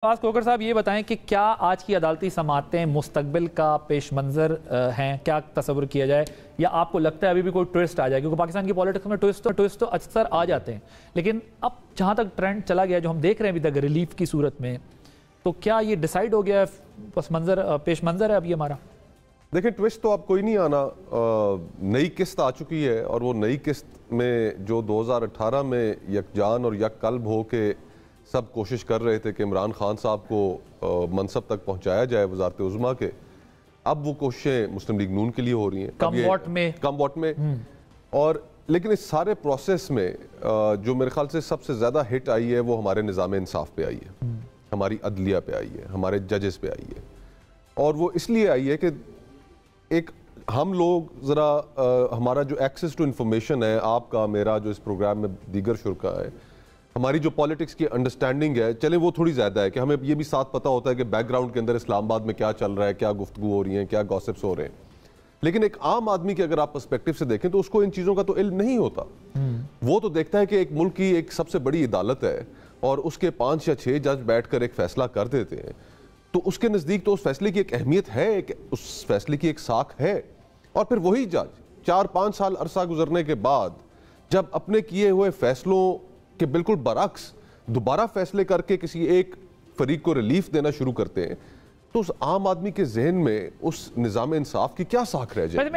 فواز کھوکھر صاحب یہ بتائیں کہ کیا آج کی عدالتی سماعتیں مستقبل کا پیش منظر ہیں؟ کیا تصور کیا جائے یا آپ کو لگتا ہے ابھی بھی کوئی ٹویسٹ آ جائے؟ کیونکہ پاکستان کی پولیٹکس میں ٹویسٹ تو اکثر آ جاتے ہیں، لیکن اب جہاں تک ٹرینڈ چلا گیا جو ہم دیکھ رہے ہیں ابھی تک ریلیف کی صورت میں، تو کیا یہ ڈیسائیڈ ہو گیا ہے، پیش منظر ہے ابھی ہمارا؟ دیکھیں ٹویسٹ تو اب کوئی نہیں آنا، نئی قسط آ چکی ہے اور وہ نئی قسط میں جو 2018 میں یکجان اور یک قلب ہو کے سب کوشش کر رہے تھے کہ عمران خان صاحب کو منصب تک پہنچایا جائے وزارت عظمیٰ کے، اب وہ کوششیں مسلم لیگ نون کے لیے ہو رہی ہیں کم واٹ میں اور لیکن اس سارے پروسیس میں جو میرے خیال سے سب سے زیادہ ہٹ آئی ہے وہ ہمارے نظام انصاف پہ آئی ہے، ہماری عدلیہ پہ آئی ہے، ہمارے ججز پہ آئی ہے، اور وہ اس لیے آئی ہے کہ ایک ہم لوگ ذرا ہمارا جو ایکسس ٹو انفارمیشن ہے، آپ کا میرا جو اس پروگرام میں دیگر شرکا ہے، ہماری جو پالیٹکس کی انڈرسٹینڈنگ ہے چلیں وہ تھوڑی زیادہ ہے کہ ہمیں یہ بھی ساتھ پتہ ہوتا ہے کہ بیک گراؤنڈ کے اندر اسلام آباد میں کیا چل رہا ہے، کیا گفتگو ہو رہی ہیں، کیا گوسپس ہو رہے ہیں، لیکن ایک عام آدمی کے اگر آپ پرسپیکٹیو سے دیکھیں تو اس کو ان چیزوں کا تو علم نہیں ہوتا۔ وہ تو دیکھتا ہے کہ ایک ملک کی ایک سب سے بڑی عدالت ہے اور اس کے 5 یا 6 جج بیٹھ کر ایک فیصلہ کر دیتے ہیں، تو اس کے نزدیک تو اس فیصلے کی ایک اہمیت ہے، اس فیصلے کی ایک ساکھ ہے، اور پھر وہی جج 4-5 سال عرصہ گزرنے کے بعد جب اپنے کیے ہوئے فیصلوں کے بالکل برعکس دوبارہ فیصلے کر کے کسی ایک فریق کو ریلیف دینا شروع کرتے ہیں، تو اس عام آدمی کے ذہن میں اس نظام انصاف کی کیا ساکھ رہ جائے؟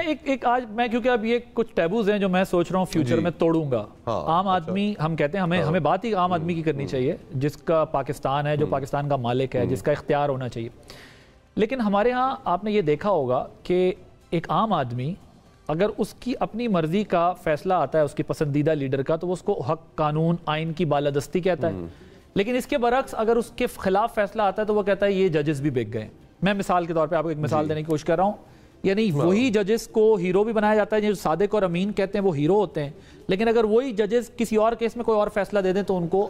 میں کیونکہ اب یہ کچھ ٹیبوز ہیں جو میں سوچ رہا ہوں فیوچر میں توڑوں گا۔ عام آدمی ہم کہتے ہیں ہمیں بات ہی عام آدمی کی کرنی چاہیے، جس کا پاکستان ہے، جو پاکستان کا مالک ہے، جس کا اختیار ہونا چاہیے، لیکن ہمارے ہاں آپ نے یہ دیکھا ہوگا کہ ایک عام آدمی اگر اس کی اپنی مرضی کا فیصلہ آتا ہے اس کی پسندیدہ لیڈر کا تو وہ اس کو حق، قانون، آئین کی بالادستی کہتا ہے، لیکن اس کے برعکس اگر اس کے خلاف فیصلہ آتا ہے تو وہ کہتا ہے یہ ججز بھی بک گئے۔ میں مثال کے طور پہ آپ کو ایک مثال دینے کی کوشش کر رہا ہوں، یعنی وہی ججز کو ہیرو بھی بنایا جاتا ہے، جو صادق اور امین کہتے ہیں وہ ہیرو ہوتے ہیں، لیکن اگر وہی ججز کسی اور کیس میں کوئی اور فیصلہ دے دیں تو ان کو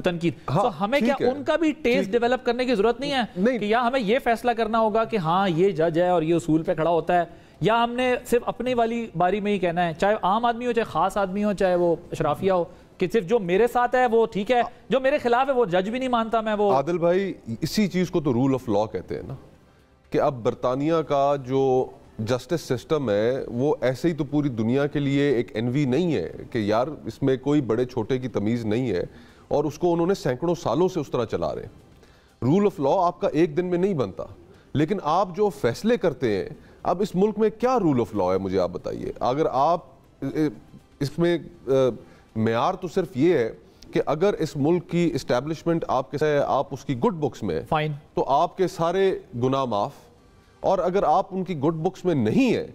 تنقید۔ تو ہمیں کیا ان کا بھی ٹیسٹ ڈیولپ کرنے کی ضرورت نہیں ہے کہ یا ہمیں یہ فیصلہ کرنا ہوگا کہ ہاں یہ جج ہے اور یہ اصول پہ کھڑا ہوتا ہے، یا ہم نے صرف اپنی والی باری میں ہی کہنا ہے، چاہے عام آدمی ہو، چاہے خاص آدمی ہو، چاہے وہ اشرافیہ ہو، کہ صرف جو میرے ساتھ ہے وہ ٹھیک ہے، جو میرے خلاف ہے وہ جج بھی نہیں مانتا میں وہ۔ عادل بھائی اسی چیز کو تو رول آف لا کہتے ہیں نا، کہ اب برطانیہ کا جو جسٹس سسٹم ہے وہ ایسے ہی تو پوری دنیا کے لیے ایک انوی نہیں ہے کہ یار اس میں کوئی بڑے چھوٹے کی تمیز نہیں ہے، اور اس کو انہوں نے سینکڑوں سالوں سے اس طرح چلا رہے ہیں۔ رول آف لا آپ کا ایک دن میں نہیں بنتا، لیکن آپ جو فیصلے کرتے ہیں، اب اس ملک میں کیا رول آف لا ہے مجھے آپ بتائیے؟ اگر آپ اس میں معیار تو صرف یہ ہے کہ اگر اس ملک کی اسٹیبلشمنٹ آپ کے آپ اس کی گڈ بکس میں فائن تو آپ کے سارے گناہ معاف، اور اگر آپ ان کی گڈ بکس میں نہیں ہیں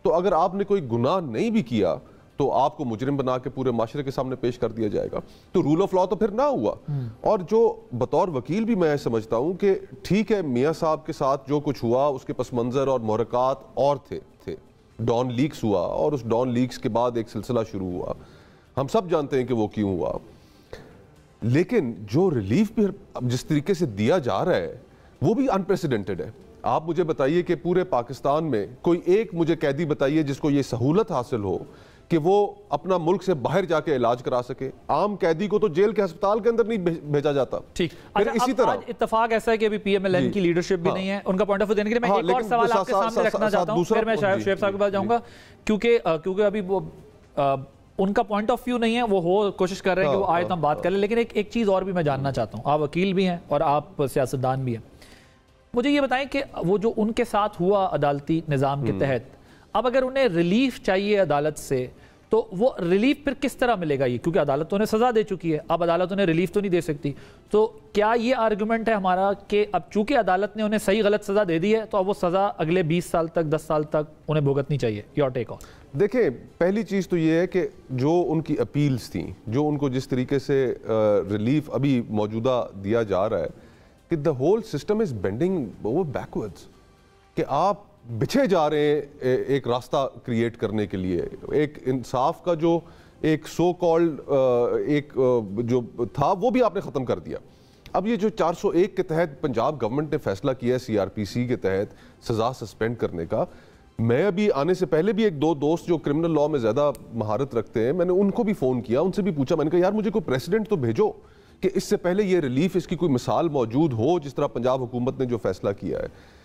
تو اگر آپ نے کوئی گناہ نہیں بھی کیا تو آپ کو مجرم بنا کے پورے معاشرے کے سامنے پیش کر دیا جائے گا، تو رول آف لا تو پھر نہ ہوا۔ اور جو بطور وکیل بھی میں سمجھتا ہوں کہ ٹھیک ہے میاں صاحب کے ساتھ جو کچھ ہوا اس کے پس منظر اور محرکات اور تھے، ڈان لیکس ہوا اور اس ڈان لیکس کے بعد ایک سلسلہ شروع ہوا، ہم سب جانتے ہیں کہ وہ کیوں ہوا، لیکن جو ریلیف بھی جس طریقے سے دیا جا رہا ہے وہ بھی انپریسیڈنٹڈ ہے۔ آپ مجھے بتائیے کہ پورے پاکستان میں کوئی ایک مجھے قیدی بتائیے جس کو یہ سہولت حاصل ہو کہ وہ اپنا ملک سے باہر جا کے علاج کرا سکے۔ عام قیدی کو تو جیل کے ہسپتال کے اندر نہیں بھیجا جاتا۔ ٹھیک، پھر اسی طرح اتفاق ایسا ہے کہ ابھی پی ایم ایل این کی لیڈرشپ بھی نہیں ہے، ان کا پوائنٹ آف ویو دینے کے لیے میں ایک اور سوال آپ کے سامنے رکھنا چاہتا ہوں، پھر میں شعیب صاحب کے پاس جاؤں گا، کیونکہ ابھی وہ ان کا پوائنٹ آف ویو نہیں ہے، وہ کوشش کر رہے ہیں کہ وہ آئے تو ہم بات کریں، لیکن ایک چیز اور بھی میں جاننا چاہتا ہوں، آپ وکیل بھی ہیں اور آپ سیاستدان بھی ہیں، مجھے یہ بتائیں کہ وہ جو ان کے ساتھ ہوا عدالتی نظام کے تحت، اب اگر انہیں ریلیف چاہیے عدالت سے تو وہ ریلیف پھر کس طرح ملے گا؟ یہ کیونکہ عدالت انہیں سزا دے چکی ہے، اب عدالت انہیں ریلیف تو نہیں دے سکتی، تو کیا یہ آرگومنٹ ہے ہمارا کہ اب چونکہ عدالت نے انہیں صحیح غلط سزا دے دی ہے تو اب وہ سزا اگلے 20 سال تک 10 سال تک انہیں بھگتنی چاہیے؟ یور ٹیک آن۔ دیکھیں پہلی چیز تو یہ ہے کہ جو ان کی اپیلز تھیں، جو ان کو جس طریقے سے ریلیف ابھی موجودہ دیا جا رہا ہے کہ the whole system is bending over backwards، کہ آپ بچھے جا رہے ہیں ایک راستہ کریٹ کرنے کے لیے، ایک انصاف کا جو ایک سو کالڈ ایک جو تھا وہ بھی آپ نے ختم کر دیا۔ اب یہ جو 401 کے تحت پنجاب گورنمنٹ نے فیصلہ کیا ہے CRPC کے تحت سزا سسپینڈ کرنے کا، میں ابھی آنے سے پہلے بھی ایک دو دوست جو کرمنل لاء میں زیادہ مہارت رکھتے ہیں، میں نے ان کو بھی فون کیا، ان سے بھی پوچھا، میں نے کہا یار مجھے کوئی پریسیڈنٹ تو بھیجو کہ اس سے پہلے یہ ریلیف اس کی کوئی مثال موجود ہو جس طرح پنجاب حکومت نے جو فیصلہ کیا ہے.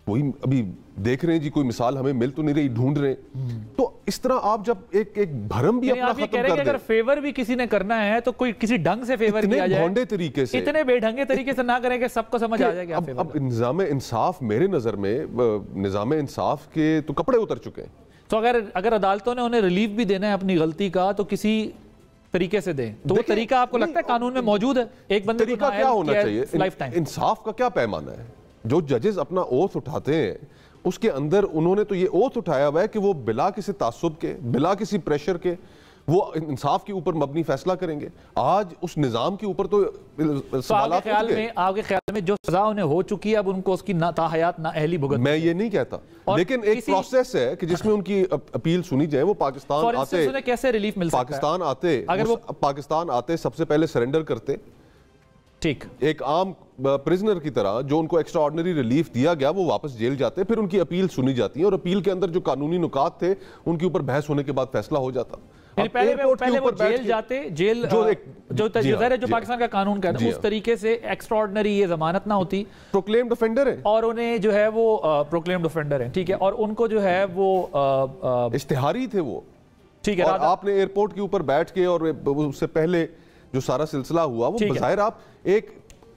کوئی ابھی دیکھ رہے ہیں جی کوئی مثال ہمیں مل تو نہیں رہی, ڈھونڈ رہے ہیں. تو اس طرح آپ جب ایک بھرم بھی اپنا ختم کر دیں, اگر فیور بھی کسی نے کرنا ہے تو کوئی کسی ڈھنگ سے فیور کیا جائے, بھونڈے طریقے سے, اتنے بے ڈھنگے طریقے سے نہ کریں کہ سب کو سمجھ آ جائے کہ اب نظام انصاف, میرے نظر میں نظام انصاف کے تو کپڑے اتر چکے ہیں. تو اگر عدالتوں نے انہیں ریلیف بھی دینا ہے اپنی غلطی کا تو کسی طریقے سے دیں, تو وہ طریقہ آپ کو لگتا ہے قانون میں موجود ہے؟ ایک بندے کو طریقہ کیا ہونا چاہیے؟ انصاف کا کیا پیمانہ ہے؟ جو ججز اپنا اوتھ اٹھاتے ہیں اس کے اندر انہوں نے تو یہ اوتھ اٹھایا ہوا ہے کہ وہ بلا کسی تعصب کے, بلا کسی پریشر کے, وہ انصاف کے اوپر مبنی فیصلہ کریں گے. آج اس نظام کے اوپر تو سوالات اٹھ گئے. آپ کے خیال میں جو سزا انہیں ہو چکی ہے اب ان کو اس کی تاحیات نااہلی بھگت, میں یہ نہیں کہتا, لیکن ایک پروسیس ہے کہ جس میں ان کی اپیل سنی جائے. وہ پاکستان آتے, انہیں کیسے ریلیف مل سکتا ہے؟ پاکستان آتے سب سے پہلے سرنڈر کرتے, ٹھیک, ایک عام پرزنر کی طرح جو ان کو ایکسٹرا آرڈنری ریلیف دیا گیا وہ واپس جیل جاتے, پھر ان کی اپیل سنی جاتی ہے اور اپیل کے اندر جو قانونی نکات تھے ان کے اوپر بحث ہونے کے بعد فیصلہ ہو جاتا. پہلے وہ جیل جاتے, جیل جو پاکستان کا قانون کہتا ہے اس طریقے سے ایکسٹرا آرڈنری یہ ضمانت نہ ہوتی, پروکلیمڈ افینڈر ہے اور انہیں جو ہے وہ پروکلیمڈ افینڈر ہیں, ٹھیک ہے, اور ان کو جو ہے وہ اشتہاری تھے وہ, ٹھیک ہے. اور آپ نے ایئرپورٹ کے اوپر بیٹھ کے اور اس سے پہلے جو سارا سلسلہ ہوا وہ بظاہر آپ ایک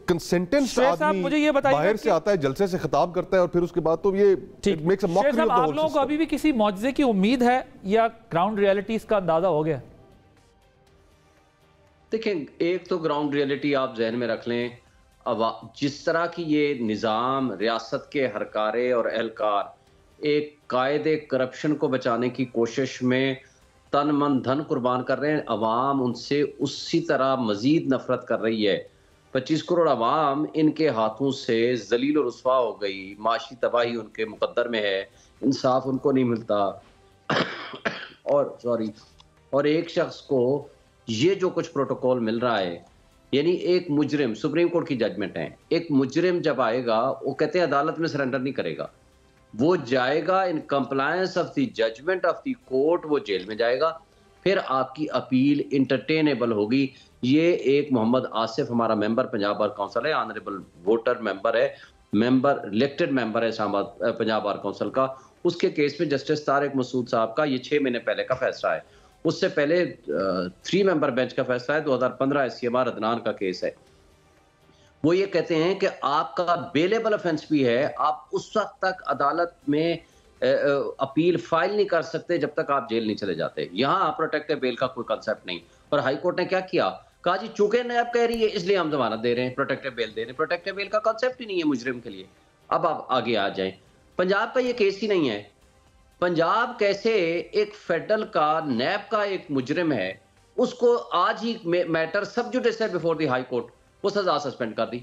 کنسنٹنٹ آدمی باہر سے آتا ہے, جلسے سے خطاب کرتا ہے اور پھر اس کے بعد تو یہ makes a mockery of the whole system. آپ لوگوں کو ابھی بھی کسی معجزے کی امید ہے یا گراؤنڈ ریئلٹیز کا اندازہ ہو گیا؟ دیکھیں, ایک تو گراؤنڈ ریئلٹی آپ ذہن میں رکھ لیں, جس طرح کی یہ نظام ریاست کے ہرکارے اور اہلکار ایک قائد کرپشن کو بچانے کی کوشش میں تن من دھن قربان کر رہے ہیں, عوام ان سے اسی طرح مزید نفرت کر رہی ہے. 25 کروڑ عوام ان کے ہاتھوں سے ذلیل و رسوا ہو گئی, معاشی تباہی ان کے مقدر میں ہے, انصاف ان کو نہیں ملتا. اور ایک شخص کو یہ جو کچھ پروٹوکول مل رہا ہے, یعنی ایک مجرم, سپریم کورٹ کی ججمنٹ ہے, ایک مجرم جب آئے گا وہ کہتے ہیں عدالت میں سرنڈر نہیں کرے گا, وہ جائے گا in compliance of the judgment of the court, وہ جیل میں جائے گا, پھر آپ کی اپیل انٹرٹینیبل ہوگی. یہ ایک محمد آصف ہمارا ممبر پنجاب بار کونسل ہے, آنریبل ووٹر ممبر ہے, ممبر الیکٹڈ ممبر ہے پنجاب بار کونسل کا, اس کے کیس میں جسٹس طارق مسعود صاحب کا یہ 6 مہینے پہلے کا فیصلہ ہے. اس سے پہلے 3 ممبر بینچ کا فیصلہ ہے, 2015 SCMR عدنان کا کیس ہے. وہ یہ کہتے ہیں کہ آپ کا بیلیبل افینس بھی ہے, آپ اس وقت تک عدالت میں اپیل فائل نہیں کر سکتے جب تک آپ جیل نہیں چلے جاتے. یہاں پروٹیکٹیو بیل کا کوئی کنسیپٹ نہیں. اور ہائی کورٹ نے کیا کیا, کہا جی چونکہ نیب کہہ رہی ہے اس لیے ہم ضمانت دے رہے ہیں, پروٹیکٹیو بیل دے رہے ہیں. پروٹیکٹیو بیل کا کنسیپٹ ہی نہیں ہے مجرم کے لیے. اب آپ آگے آ جائیں, پنجاب کا یہ کیس ہی نہیں ہے. پنجاب کیسے ایک فیڈرل کا نیب کا ایک مجرم ہے, اس کو آج ہی میٹر سب جوڈیس ہے بیفور دی ہائی کورٹ, وہ سزا سسپینڈ کر دی.